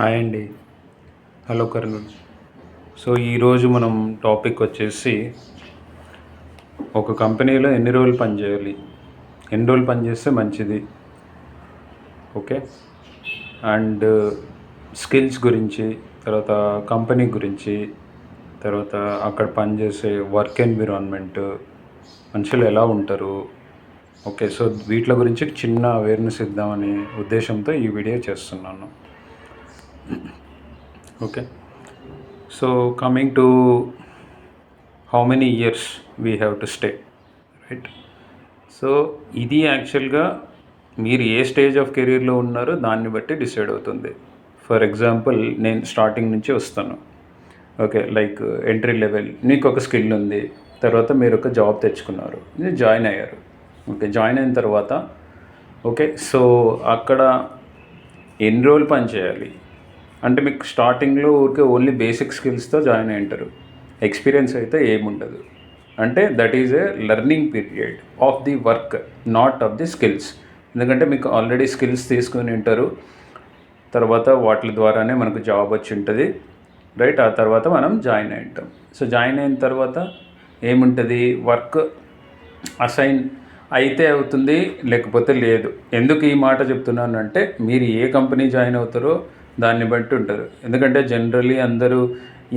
Hi అండి. Hello Kurnool. So ఈరోజు మనం టాపిక్ వచ్చేసి ఒక కంపెనీలో ఎన్ని రోజులు పనిచేయాలి, ఎన్ని రోజులు పనిచేస్తే మంచిది, ఓకే, అండ్ స్కిల్స్ గురించి, తర్వాత కంపెనీ గురించి, తర్వాత అక్కడ పనిచేసే వర్క్ ఎన్విరాన్మెంట్, మనుషులు ఎలా ఉంటారు, ఓకే. సో వీటి గురించి చిన్న అవేర్నెస్ ఇద్దామనే ఉద్దేశంతో ఈ వీడియో చేస్తున్నాను, okay. So coming to how many years we have to stay, right. So ఇది యాక్చువల్గా మీరు ఏ స్టేజ్ ఆఫ్ కెరీర్లో ఉన్నారో దాన్ని బట్టి డిసైడ్ అవుతుంది. ఫర్ ఎగ్జాంపుల్ నేను స్టార్టింగ్ నుంచి వస్తాను, ఓకే. లైక్ ఎంట్రీ లెవెల్, మీకు ఒక స్కిల్ ఉంది, తర్వాత మీరు ఒక జాబ్ తెచ్చుకున్నారు, మీరు జాయిన్ అయ్యారు, ఓకే. జాయిన్ అయిన తర్వాత ఓకే, సో అక్కడ ఎన్ని రోజులు పని చేయాలి అంటే మీకు స్టార్టింగ్లో ఊరికే ఓన్లీ బేసిక్ స్కిల్స్తో జాయిన్ అయి ఉంటారు, ఎక్స్పీరియన్స్ అయితే ఏముండదు. అంటే that is a learning period of the work, not of the skills. ఎందుకంటే మీకు ఆల్రెడీ స్కిల్స్ తీసుకుని ఉంటారు, తర్వాత వాటి ద్వారానే మనకు జాబ్ వచ్చి ఉంటుంది, రైట్. ఆ తర్వాత మనం జాయిన్ అయి ఉంటాం. సో జాయిన్ అయిన తర్వాత ఏముంటుంది, వర్క్ అసైన్ అయితే అవుతుంది, లేకపోతే లేదు. ఎందుకు ఈ మాట చెప్తున్నానంటే మీరు ఏ కంపెనీ జాయిన్ అవుతారో దాన్ని బట్టి ఉంటారు. ఎందుకంటే జనరల్లీ అందరూ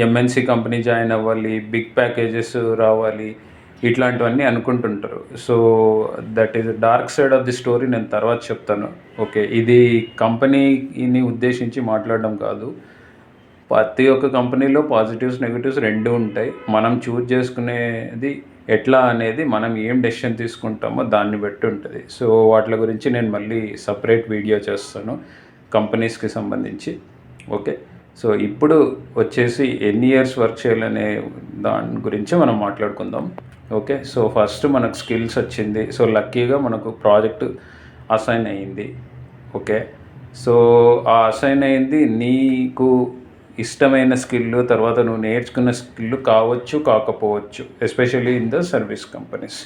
ఎంఎన్సీ కంపెనీ జాయిన్ అవ్వాలి, బిగ్ ప్యాకేజెస్ రావాలి, ఇట్లాంటివన్నీ అనుకుంటుంటారు. So that is dark side of the story, నేను తర్వాత చెప్తాను, ఓకే. ఇది కంపెనీని ఉద్దేశించి మాట్లాడడం కాదు. ప్రతి ఒక్క కంపెనీలో పాజిటివ్స్ నెగిటివ్స్ రెండు ఉంటాయి. మనం చూజ్ చేసుకునేది ఎట్లా అనేది, మనం ఏం డెసిషన్ తీసుకుంటామో దాన్ని బట్టి ఉంటుంది. సో వాటి గురించి నేను మళ్ళీ సపరేట్ వీడియో చేస్తాను కంపెనీస్కి సంబంధించి, ఓకే. సో ఇప్పుడు వచ్చేసి ఎన్ని ఇయర్స్ వర్క్ చేయాలనే దాని గురించి మనం మాట్లాడుకుందాం, ఓకే. సో ఫస్ట్ మనకు స్కిల్స్ వచ్చింది, సో లక్కీగా మనకు ప్రాజెక్ట్ అసైన్ అయ్యింది, ఓకే. సో ఆ అసైన్ అయింది నీకు ఇష్టమైన స్కిల్, తర్వాత నువ్వు నేర్చుకున్న స్కిల్ కావచ్చు కాకపోవచ్చు, especially in the service companies,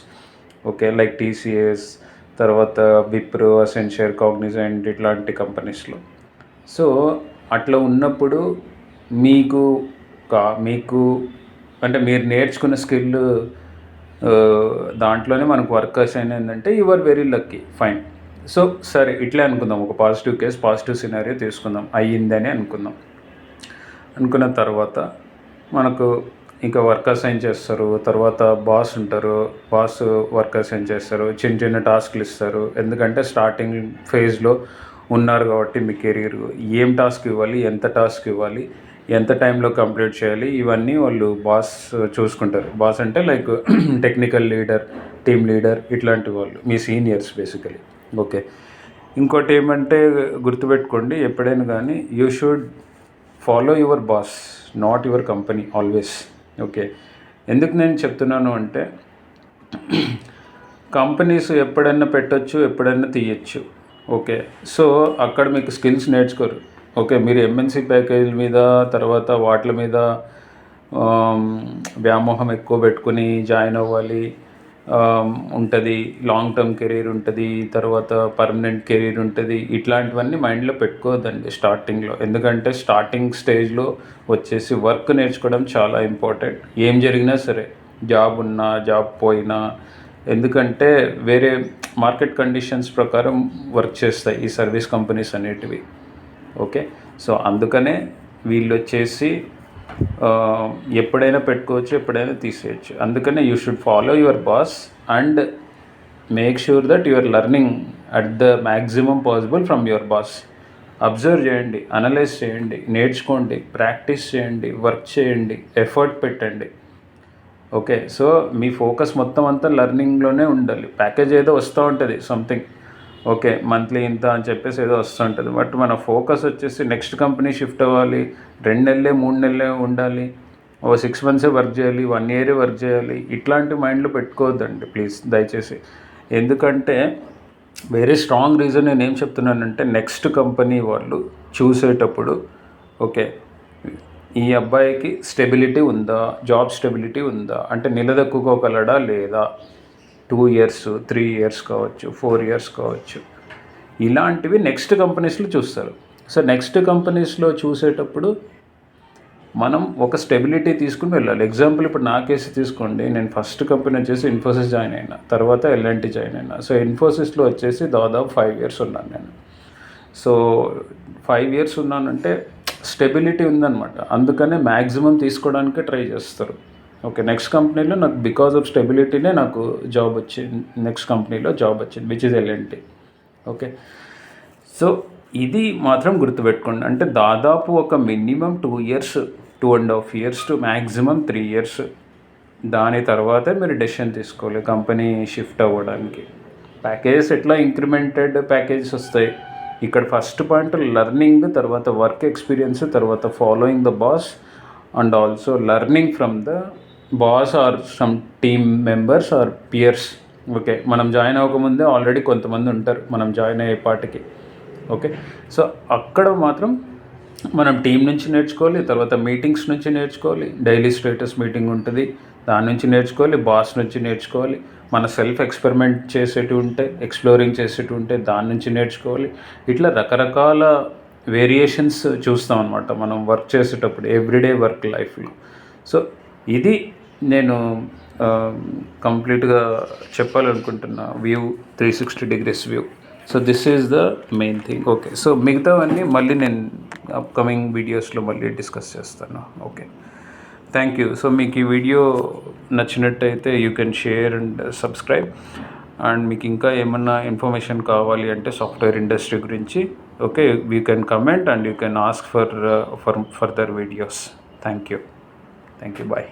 okay. Like TCS, తర్వాత విప్రో, అసెన్షియర్, కాగ్నిజెంట్, ఇట్లాంటి కంపెనీస్లో. సో అట్లా ఉన్నప్పుడు మీకు అంటే మీరు నేర్చుకున్న స్కిల్ దాంట్లోనే మనకు వర్క్ అసైన్ అయిందంటే you are very lucky, fine. So సరే ఇట్లే అనుకుందాం, ఒక పాజిటివ్ కేస్, పాజిటివ్ సినారియో తీసుకుందాం, అయ్యిందని అనుకుందాం. అనుకున్న తర్వాత మనకు ఇంకా వర్క్ అసైన్ చేస్తారు, తర్వాత బాస్ ఉంటారు, బాస్ వర్క్ అసైన్ చేస్తారు, చిన్న చిన్న టాస్క్లు ఇస్తారు. ఎందుకంటే స్టార్టింగ్ ఫేజ్లో ఉన్నారు కాబట్టి మీ కెరీర్ ఏం టాస్క్ ఇవ్వాలి, ఎంత టాస్క్ ఇవ్వాలి, ఎంత టైంలో కంప్లీట్ చేయాలి, ఇవన్నీ వాళ్ళు బాస్ చూసుకుంటారు. బాస్ అంటే like technical leader, team leader, ఇట్లాంటి వాళ్ళు మీ సీనియర్స్ బేసికలీ, ఓకే. ఇంకోటి ఏమంటే గుర్తుపెట్టుకోండి, ఎప్పుడైనా కానీ you should follow your boss, not your company always, okay. ఎందుకు నేను చెప్తున్నాను అంటే కంపెనీస్ ఎప్పుడైనా పెట్టచ్చు, ఎప్పుడైనా తీయచ్చు, ఓకే. సో అక్కడ మీకు స్కిల్స్ నేర్చుకోరు, ఓకే. మీరు ఎంఎన్సీ ప్యాకేజ్ మీద, తర్వాత వాటి మీద వ్యామోహం ఎక్కువ పెట్టుకుని జాయిన్ అవ్వాలి ఉంటుంది, లాంగ్ టర్మ్ కెరీర్ ఉంటుంది, తర్వాత పర్మనెంట్ కెరీర్ ఉంటుంది, ఇట్లాంటివన్నీ మైండ్లో పెట్టుకోవద్దండి స్టార్టింగ్లో. ఎందుకంటే స్టార్టింగ్ స్టేజ్లో వచ్చేసి వర్క్ నేర్చుకోవడం చాలా ఇంపార్టెంట్. ఏం జరిగినా సరే, జాబ్ ఉన్నా జాబ్ పోయినా, ఎందుకంటే వేరే మార్కెట్ కండిషన్స్ ప్రకారం వర్క్ చేస్తాయి ఈ సర్వీస్ కంపెనీస్ అనేటివి, ఓకే. సో అందుకనే వీళ్ళు వచ్చేసి ఎప్పుడైనా పెట్టుకోవచ్చు, ఎప్పుడైనా తీసేయచ్చు. అందుకనే you should follow your boss and make sure that you are learning at the maximum possible from your boss. Observe చేయండి, అనలైజ్ చేయండి, నేర్చుకోండి, ప్రాక్టీస్ చేయండి, వర్క్ చేయండి, ఎఫర్ట్ పెట్టండి, ఓకే. సో మీ ఫోకస్ మొత్తం అంతా లెర్నింగ్లోనే ఉండాలి. ప్యాకేజ్ ఏదో వస్తూ ఉంటుంది సంథింగ్, ఓకే, మంత్లీ ఇంత అని చెప్పేసి ఏదో వస్తుంటుంది, బట్ మన ఫోకస్ వచ్చేసి నెక్స్ట్ కంపెనీ షిఫ్ట్ అవ్వాలి, 2 నెలలే 3 నెలలే ఉండాలి, 6 మంత్సే వర్క్ చేయాలి, 1 ఇయరే వర్క్ చేయాలి, ఇట్లాంటి మైండ్లో పెట్టుకోవద్దండి ప్లీజ్, దయచేసి. ఎందుకంటే వెరీ స్ట్రాంగ్ రీజన్ నేను ఏం చెప్తున్నానంటే, నెక్స్ట్ కంపెనీ వాళ్ళు చూసేటప్పుడు ఓకే ఈ అబ్బాయికి స్టెబిలిటీ ఉందా, జాబ్ స్టెబిలిటీ ఉందా, అంటే నిలదొక్కుకోగలడా లేదా, 2 ఇయర్స్ 3 ఇయర్స్ కావచ్చు, 4 ఇయర్స్ కావచ్చు, ఇలాంటివి నెక్స్ట్ కంపెనీస్లో చూస్తారు. సో నెక్స్ట్ కంపెనీస్లో చూసేటప్పుడు మనం ఒక స్టెబిలిటీ తీసుకుని వెళ్ళాలి. ఎగ్జాంపుల్ ఇప్పుడు నా కేసు తీసుకోండి, నేను ఫస్ట్ కంపెనీ వచ్చేసి ఇన్ఫోసిస్ జాయిన్ అయినా, తర్వాత ఎల్ఎన్టీ జాయిన్ అయినా. సో ఇన్ఫోసిస్లో వచ్చేసి దాదాపు 5 years ఉన్నాను నేను. సో 5 years ఉన్నానంటే స్టెబిలిటీ ఉందన్నమాట. అందుకనే మ్యాక్సిమం తీసుకోవడానికే ట్రై చేస్తారు. ఓకే, నెక్స్ట్ కంపెనీలో నాకు బికాజ్ ఆఫ్ స్టెబిలిటీనే నాకు జాబ్ వచ్చింది, నెక్స్ట్ కంపెనీలో జాబ్ వచ్చింది, which is LnT. Okay, so ఇది మాత్రం గుర్తుపెట్టుకోండి. అంటే దాదాపు ఒక minimum 2 years, 2.5 years to maximum 3 years, దాని తర్వాతే మీరు డెసిషన్ తీసుకోవాలి కంపెనీ షిఫ్ట్ అవ్వడానికి. ప్యాకేజెస్ ఎట్లా ఇంక్రిమెంటెడ్ ప్యాకేజెస్ వస్తాయి. ఇక్కడ ఫస్ట్ పాయింట్ లెర్నింగ్, తర్వాత వర్క్ ఎక్స్పీరియన్స్, తర్వాత following the boss and also learning from the boss or some team members or peers. Okay, మనం జాయిన్ అవ్వకముందే ఆల్రెడీ కొంతమంది ఉంటారు మనం జాయిన్ అయ్యే పాటికి. ఓకే, సో అక్కడ మాత్రం మనం టీం నుంచి నేర్చుకోవాలి, తర్వాత మీటింగ్స్ నుంచి నేర్చుకోవాలి, డైలీ స్టేటస్ మీటింగ్ ఉంటుంది దాని నుంచి నేర్చుకోవాలి, బాస్ నుంచి నేర్చుకోవాలి, మన సెల్ఫ్ ఎక్స్పెరిమెంట్ చేసేటివి ఉంటే, ఎక్స్ప్లోరింగ్ చేసేటివి ఉంటే దాని నుంచి నేర్చుకోవాలి. ఇట్లా రకరకాల వేరియేషన్స్ చూస్తాం అనమాట మనం వర్క్ చేసేటప్పుడు, ఎవ్రీడే వర్క్ లైఫ్లో. సో ఇది నేను కంప్లీట్గా చెప్పాలనుకుంటున్న view, 360 degrees view. So this is the main thing. Okay, so మిగతావన్నీ మళ్ళీ నేను అప్కమింగ్ వీడియోస్లో మళ్ళీ డిస్కస్ చేస్తాను. Okay, thank you. సో మీకు ఈ వీడియో నచ్చినట్టయితే you can share and subscribe. And మీకు ఇంకా ఏమన్నా ఇన్ఫర్మేషన్ కావాలి అంటే సాఫ్ట్వేర్ ఇండస్ట్రీ గురించి, okay, you can comment and you can ask for further videos. Thank you. Bye.